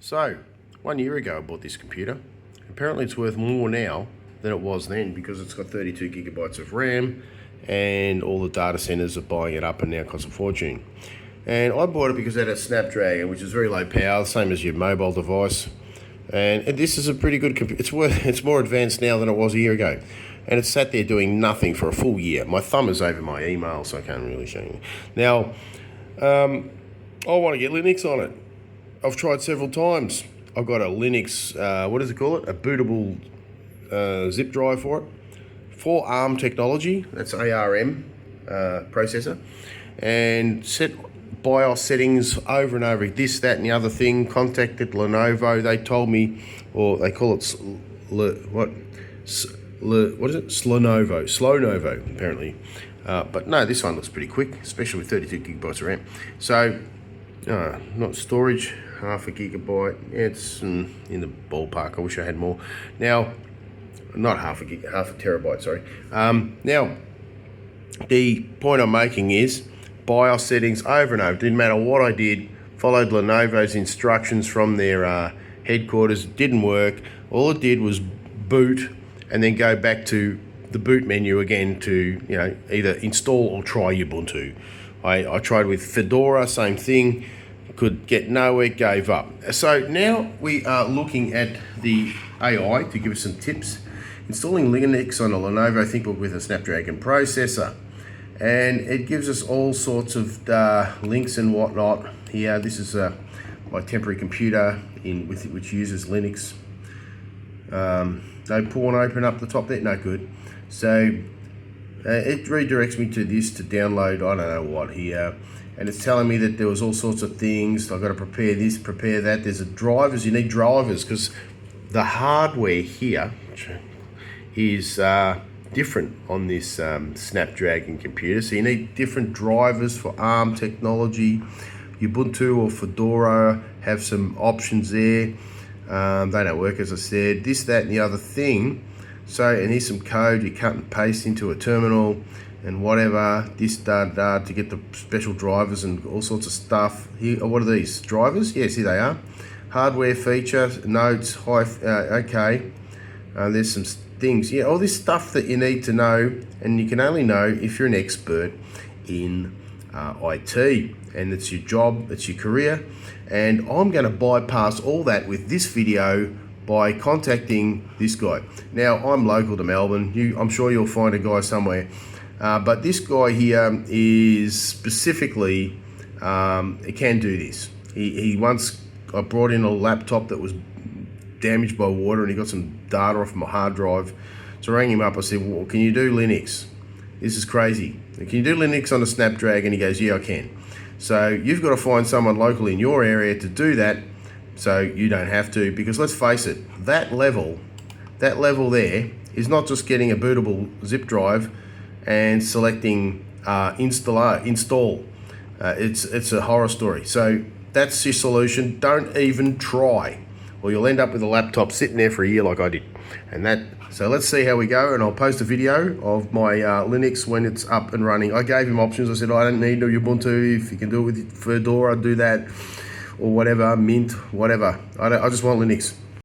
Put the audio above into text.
So, 1 year ago I bought this computer. Apparently it's worth more now than it was then because it's got 32 gigabytes of RAM and all the data centers are buying it up and now costs a fortune. And I bought it because it had a Snapdragon, which is very low power, same as your mobile device. And this is a pretty good computer. It's more advanced now than it was a year ago. And it's sat there doing nothing for a full year. My thumb is over my email, so I can't really show you. Now, I want to get Linux on it. I've tried several times. I've got a Linux, what does it call it? A bootable zip drive for it. For ARM technology, that's ARM processor. And set BIOS settings over and over, this, that, and the other thing. Contacted Lenovo. They told me, or they call it, what is it? Slonovo, apparently. But no, this one looks pretty quick, especially with 32 gigabytes of RAM. So, not storage, half a gigabyte. It's in the ballpark. I wish I had more. Now, not half a terabyte, sorry. Now, the point I'm making is BIOS settings over and over. Didn't matter what I did. Followed Lenovo's instructions from their headquarters. Didn't work. All it did was boot and then go back to the boot menu again to, either install or try Ubuntu. I tried with Fedora, same thing. Could get nowhere, gave up. So now we are looking at the AI to give us some tips. Installing Linux on a Lenovo ThinkBook with a Snapdragon processor. And it gives us all sorts of links and whatnot. Here, this is my temporary computer which uses Linux. No porn open up the top there, no good. So it redirects me to this to download, I don't know what here. And it's telling me that there was all sorts of things. I've got to prepare this, prepare that. There's drivers, you need drivers because the hardware here is different on this Snapdragon computer. So you need different drivers for ARM technology. Ubuntu or Fedora have some options there. They don't work, as I said. This, that, and the other thing. So, and here's some code you cut and paste into a terminal and whatever, this, to get the special drivers and all sorts of stuff. Here, what are these? Drivers? Yes, here they are. Hardware feature, notes, okay. There's some things. Yeah, all this stuff that you need to know, and you can only know if you're an expert in IT. And it's your job, it's your career. And I'm going to bypass all that with this video by contacting this guy. Now, I'm local to Melbourne. I'm sure you'll find a guy somewhere. But this guy here is specifically, he can do this. He once, I brought in a laptop that was damaged by water and he got some data off my hard drive. So I rang him up, I said, well, can you do Linux? This is crazy. Can you do Linux on a Snapdragon? He goes, yeah, I can. So you've got to find someone local in your area to do that so you don't have to, because let's face it, that level there is not just getting a bootable zip drive and selecting install. It's a horror story. So that's your solution. Don't even try, or you'll end up with a laptop sitting there for a year like I did. So let's see how we go, and I'll post a video of my Linux when it's up and running. I gave him options. I said, I don't need no Ubuntu. If you can do it with Fedora, do that, or whatever, Mint, whatever. I just want Linux.